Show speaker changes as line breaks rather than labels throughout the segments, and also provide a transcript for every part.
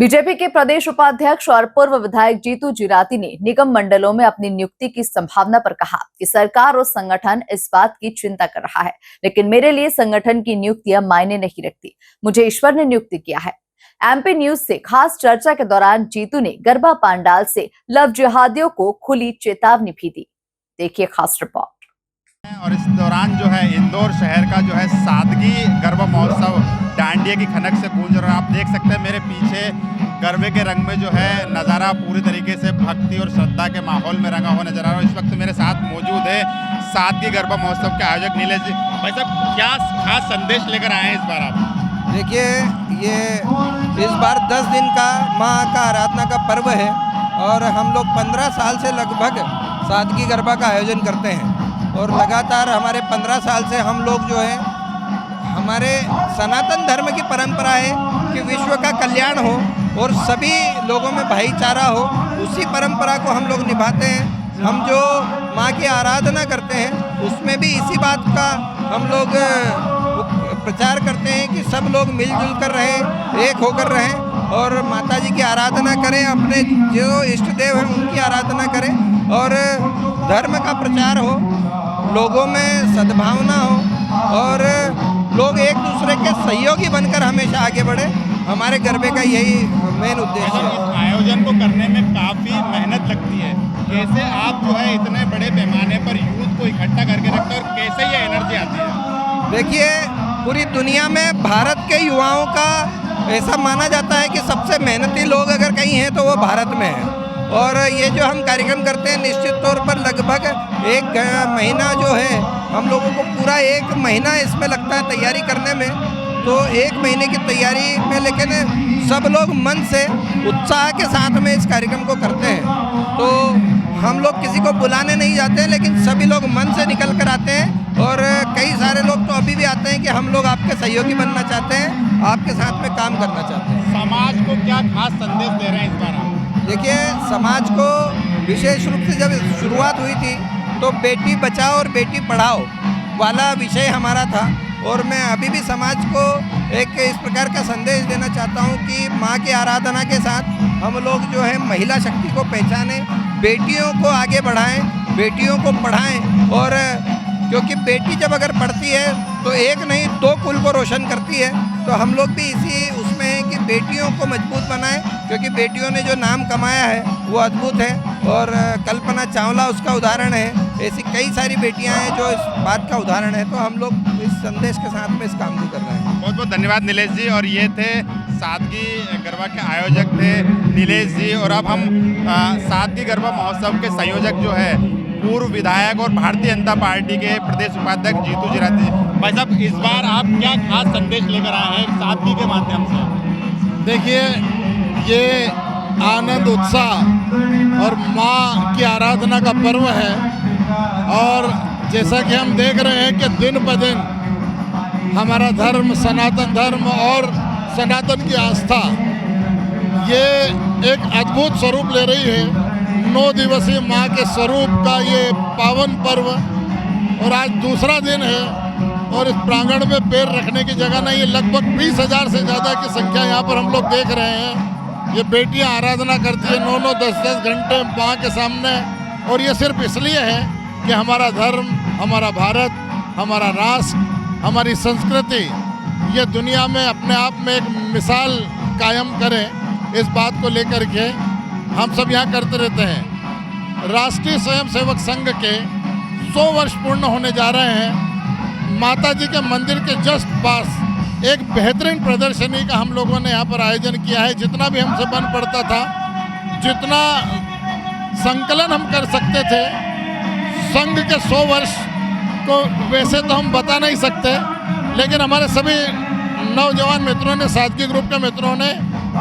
BJP के प्रदेश उपाध्यक्ष और पूर्व विधायक जीतू जिराती ने निगम मंडलों में अपनी नियुक्ति की संभावना पर कहा कि सरकार और संगठन इस बात की चिंता कर रहा है, लेकिन मेरे लिए संगठन की नियुक्तियां मायने नहीं रखती। मुझे ईश्वर ने नियुक्ति किया है। एमपी न्यूज से खास चर्चा के दौरान जीतू ने गरबा पांडाल से लव जिहादियों को खुली चेतावनी भी दी। देखिए खास रिपोर्ट।
और इस दौरान जो है इंदौर शहर का जो है सादगी गरबा महोत्सव डांडिया की खनक से गूंज रहा है। आप देख सकते हैं मेरे पीछे गरबे के रंग में जो है नज़ारा पूरी तरीके से भक्ति और श्रद्धा के माहौल में रंगा हुआ नजर आ रहा है। इस वक्त मेरे साथ मौजूद है सादगी गरबा महोत्सव के आयोजक नीलेश जी। भाई साहब, क्या खास संदेश लेकर आए हैं इस बार आप?
देखिए, ये इस बार 10 दिन का माँ का आराधना का पर्व है और हम लोग 15 साल से लगभग सादगी गरबा का आयोजन करते हैं और लगातार हमारे 15 साल से हम लोग जो है हमारे सनातन धर्म की परंपरा है कि विश्व का कल्याण हो और सभी लोगों में भाईचारा हो, उसी परंपरा को हम लोग निभाते हैं। हम जो माँ की आराधना करते हैं उसमें भी इसी बात का हम लोग प्रचार करते हैं कि सब लोग मिलजुल कर रहें, एक होकर रहें और माता जी की आराधना करें, अपने जो इष्ट देव हैं उनकी आराधना करें और धर्म का प्रचार हो, लोगों में सद्भावना हो और लोग एक दूसरे के सहयोगी बनकर हमेशा आगे बढ़े। हमारे गरबे का यही मेन उद्देश्य है।
इस आयोजन को करने में काफ़ी मेहनत लगती है। कैसे आप जो है इतने बड़े पैमाने पर यूथ को इकट्ठा करके रखते हैं और कैसे ये एनर्जी आती है?
देखिए, पूरी दुनिया में भारत के युवाओं का ऐसा माना जाता है कि सबसे मेहनती लोग अगर कहीं हैं तो वो भारत में है। और ये जो हम कार्यक्रम करते हैं निश्चित तौर पर लगभग 1 महीना जो है हम लोगों को पूरा 1 महीना इसमें लगता है तैयारी करने में। तो 1 महीने की तैयारी में लेकिन सब लोग मन से उत्साह के साथ में इस कार्यक्रम को करते हैं। तो हम लोग किसी को बुलाने नहीं जाते हैं, लेकिन सभी लोग मन से निकल कर आते हैं और कई सारे लोग तो अभी भी आते हैं कि हम लोग आपके सहयोगी बनना चाहते हैं, आपके साथ में काम करना चाहते हैं।
समाज को क्या खास संदेश दे रहे हैं इस बार आप?
देखिए, समाज को विशेष रूप से जब शुरुआत हुई थी तो बेटी बचाओ और बेटी पढ़ाओ वाला विषय हमारा था और मैं अभी भी समाज को एक इस प्रकार का संदेश देना चाहता हूं कि माँ की आराधना के साथ हम लोग जो है महिला शक्ति को पहचानें, बेटियों को आगे बढ़ाएं, बेटियों को पढ़ाएं और क्योंकि बेटी जब अगर पढ़ती है तो एक नहीं 2 कुल को रोशन करती है। तो हम लोग भी इसी उसमें हैं कि बेटियों को मजबूत बनाएं, क्योंकि बेटियों ने जो नाम कमाया है वो अद्भुत है और कल्पना चावला उसका उदाहरण है। ऐसी कई सारी बेटियां हैं जो इस बात का उदाहरण है। तो हम लोग इस संदेश के साथ में इस काम को कर रहे हैं।
बहुत बहुत धन्यवाद नीलेश जी। और ये थे सादगी गरबा के आयोजक थे नीलेश जी। और अब हम सादगी गरबा महोत्सव के संयोजक जो है पूर्व विधायक और भारतीय जनता पार्टी के प्रदेश उपाध्यक्ष जीतू जिराती। भाई साहब, इस बार आप क्या खास संदेश लेकर आए हैं सादगी के माध्यम से?
देखिए, ये आनंद उत्साह और माँ की आराधना का पर्व है और जैसा कि हम देख रहे हैं कि दिन ब दिन हमारा धर्म, सनातन धर्म और सनातन की आस्था ये एक अद्भुत स्वरूप ले रही है। 9 दिवसीय माँ के स्वरूप का ये पावन पर्व और आज दूसरा दिन है और इस प्रांगण में पैर रखने की जगह नहीं है। लगभग 20,000 से ज़्यादा की संख्या यहाँ पर हम लोग देख रहे हैं। ये बेटियाँ आराधना करती है 9-9, 10-10 घंटे माँ के सामने और ये सिर्फ इसलिए है कि हमारा धर्म, हमारा भारत, हमारा राष्ट्र, हमारी संस्कृति ये दुनिया में अपने आप में एक मिसाल कायम करे। इस बात को लेकर के हम सब यहाँ करते रहते हैं। राष्ट्रीय स्वयंसेवक संघ के 100 वर्ष पूर्ण होने जा रहे हैं। माता जी के मंदिर के जस्ट पास एक बेहतरीन प्रदर्शनी का हम लोगों ने यहाँ पर आयोजन किया है। जितना भी हमसे बन पड़ता था, जितना संकलन हम कर सकते थे, संघ के 100 वर्ष को वैसे तो हम बता नहीं सकते, लेकिन हमारे सभी नौजवान मित्रों ने, सादगी ग्रुप के मित्रों ने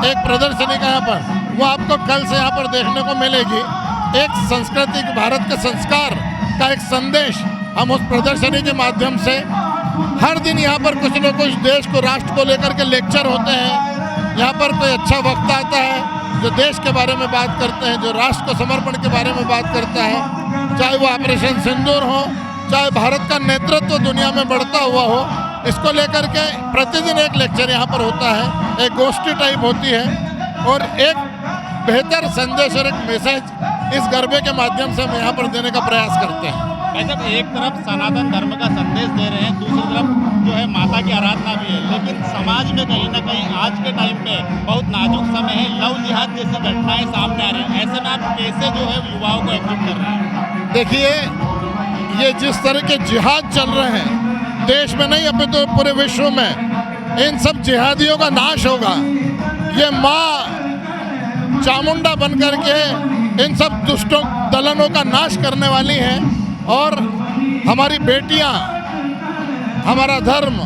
एक प्रदर्शनी का यहाँ पर, वो आपको कल से यहाँ पर देखने को मिलेगी। एक संस्कृति, भारत के संस्कार का एक संदेश हम उस प्रदर्शनी के माध्यम से हर दिन यहाँ पर कुछ न कुछ देश को, राष्ट्र को लेकर के लेक्चर होते हैं। यहाँ पर कोई अच्छा वक्ता आता है जो देश के बारे में बात करते हैं, जो राष्ट्र को समर्पण के बारे में बात करता है, चाहे वो ऑपरेशन सिंदूर हो, चाहे भारत का नेतृत्व दुनिया में बढ़ता हुआ हो। इसको लेकर के प्रतिदिन एक लेक्चर यहाँ पर होता है, एक गोष्ठी टाइप होती है और एक बेहतर संदेश और एक मैसेज इस गरबे के माध्यम से हम यहाँ पर देने का प्रयास करते हैं।
भाई साहब, एक तरफ सनातन धर्म का संदेश दे रहे हैं, दूसरी तरफ जो है माता की आराधना भी है, लेकिन समाज में कहीं ना कहीं आज के टाइम पे बहुत नाजुक समय है, लव जिहाद जैसी घटनाएं सामने आ रही हैं। ऐसे में आप कैसे जो है युवाओं को एकजुट कर रहे हैं?
देखिए, ये जिस तरह के जिहाद चल रहे हैं देश में नहीं अपने तो पूरे विश्व में, इन सब जिहादियों का नाश होगा। ये माँ चामुंडा बन करके इन सब दुष्टों दलनों का नाश करने वाली हैं और हमारी बेटियां, हमारा धर्म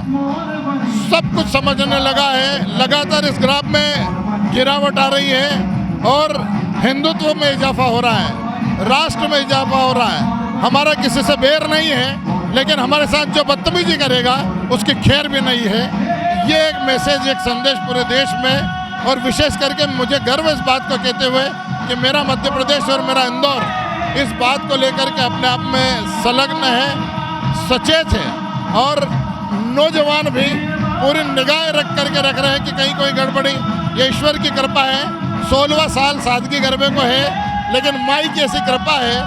सब कुछ समझने लगा है। लगातार इस ग्राफ में गिरावट आ रही है और हिंदुत्व में इजाफा हो रहा है, राष्ट्र में इजाफा हो रहा है। हमारा किसी से बैर नहीं है, लेकिन हमारे साथ जो बदतमीजी करेगा उसकी खैर भी नहीं है। ये एक मैसेज, एक संदेश पूरे देश में, और विशेष करके मुझे गर्व इस बात को कहते हुए कि मेरा मध्य प्रदेश और मेरा इंदौर इस बात को लेकर के अपने आप में संलग्न है, सचेत है और नौजवान भी पूरी निगाह रख करके रख रहे हैं कि कहीं कोई गड़बड़ी। ये ईश्वर की कृपा है, 16वां साल सादगी गरबे को है, लेकिन माई की ऐसी कृपा है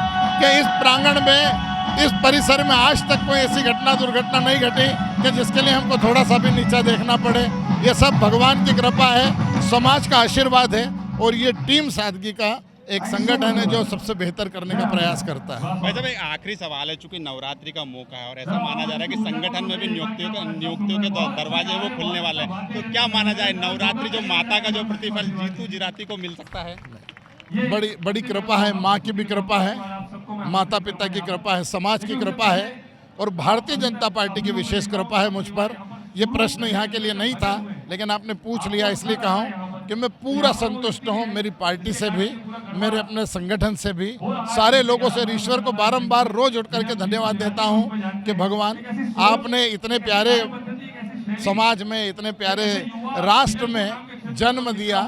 कि इस प्रांगण में, इस परिसर में आज तक कोई ऐसी घटना दुर्घटना नहीं घटी कि जिसके लिए हमको थोड़ा सा भी नीचा देखना पड़े। ये सब भगवान की कृपा है, समाज का आशीर्वाद है और ये टीम सादगी का एक संगठन है जो सबसे बेहतर करने का प्रयास करता है।
भाई साहब, एक आखिरी सवाल है, चूंकि नवरात्रि का मौका है और ऐसा माना जा रहा है कि संगठन में भी नियुक्तियों के दरवाजे वो खुलने वाले हैं, तो क्या माना जाए, नवरात्रि जो माता का जो प्रतिफल जीतू जिराती को मिल सकता है?
बड़ी बड़ी कृपा है, माँ की भी कृपा है, माता पिता की कृपा है, समाज की कृपा है और भारतीय जनता पार्टी की विशेष कृपा है मुझ पर। ये प्रश्न यहाँ के लिए नहीं था, लेकिन आपने पूछ लिया इसलिए कहा हूँ कि मैं पूरा संतुष्ट हूँ, मेरी पार्टी से भी, मेरे अपने संगठन से भी, सारे लोगों से। ईश्वर को बारंबार रोज उठ करके धन्यवाद देता हूँ कि भगवान आपने इतने प्यारे समाज में, इतने प्यारे राष्ट्र में जन्म दिया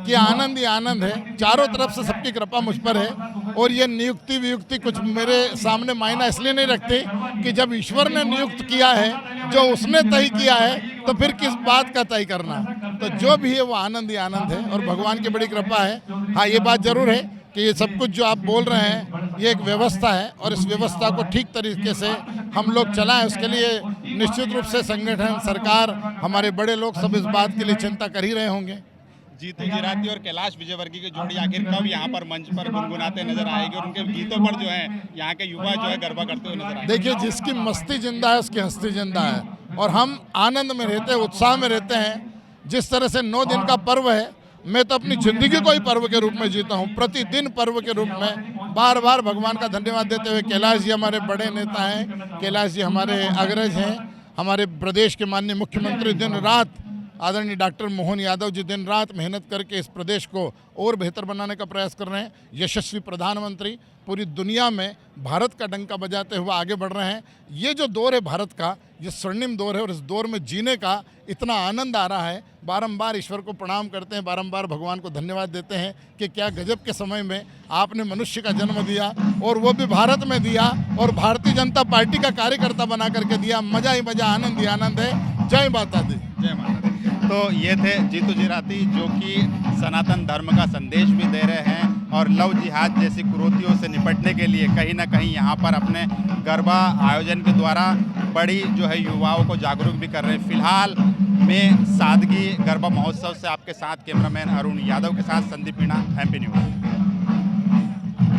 कि आनंद ही आनंद है। चारों तरफ से सबकी कृपा मुझ पर है और ये नियुक्ति वियुक्ति कुछ मेरे सामने मायना इसलिए नहीं रखती कि जब ईश्वर ने नियुक्त किया है, जो उसने तय किया है, तो फिर किस बात का तय करना। तो जो भी है वो आनंद ही आनंद है और भगवान की बड़ी कृपा है। हाँ, ये बात जरूर है कि ये सब कुछ जो आप बोल रहे हैं ये एक व्यवस्था है और इस व्यवस्था को ठीक तरीके से हम लोग चलाएं, उसके लिए निश्चित रूप से संगठन, सरकार, हमारे बड़े लोग सब इस बात के लिए चिंता कर ही रहे होंगे।
जीतू जिराती और कैलाश विजयवर्गीय की जोड़ी आखिर कब यहाँ पर मंच पर गुनगुनाते नजर आएगी और उनके गीतों पर जो है यहाँ के युवा जो है गरबा करते हुए नजर आएंगे?
देखिए, जिसकी मस्ती जिंदा है उसकी हस्ती जिंदा है और हम आनंद में रहते हैं, उत्साह में रहते हैं। जिस तरह से 9 दिन का पर्व है, मैं तो अपनी जिंदगी को ही पर्व के रूप में जीता हूँ, प्रतिदिन पर्व के रूप में। बार बार भगवान का धन्यवाद देते हुए, कैलाश जी हमारे बड़े नेता हैं, कैलाश जी हमारे अग्रज हैं, हमारे प्रदेश के माननीय मुख्यमंत्री दिन रात आदरणीय डॉक्टर मोहन यादव जी दिन रात मेहनत करके इस प्रदेश को और बेहतर बनाने का प्रयास कर रहे हैं। यशस्वी प्रधानमंत्री पूरी दुनिया में भारत का डंका बजाते हुए आगे बढ़ रहे हैं। ये जो दौर है भारत का, ये स्वर्णिम दौर है और इस दौर में जीने का इतना आनंद आ रहा है। बारंबार ईश्वर को प्रणाम करते हैं, बारंबार भगवान को धन्यवाद देते हैं कि क्या गजब के समय में आपने मनुष्य का जन्म दिया और वो भी भारत में दिया और भारतीय जनता पार्टी का कार्यकर्ता बना करके दिया। मजा ही मजा, आनंद ही आनंद है। जय माता दी।
जय माता दी। तो ये थे जीतू जिराती, जो कि सनातन धर्म का संदेश भी दे रहे हैं और लव जिहाद जैसी कुरीतियों से निपटने के लिए कहीं ना कहीं यहाँ पर अपने गरबा आयोजन के द्वारा बड़ी जो है युवाओं को जागरूक भी कर रहे हैं। फिलहाल मैं सादगी गरबा महोत्सव से आपके साथ कैमरामैन अरुण यादव के साथ संदीप मीणा, MP न्यूज़।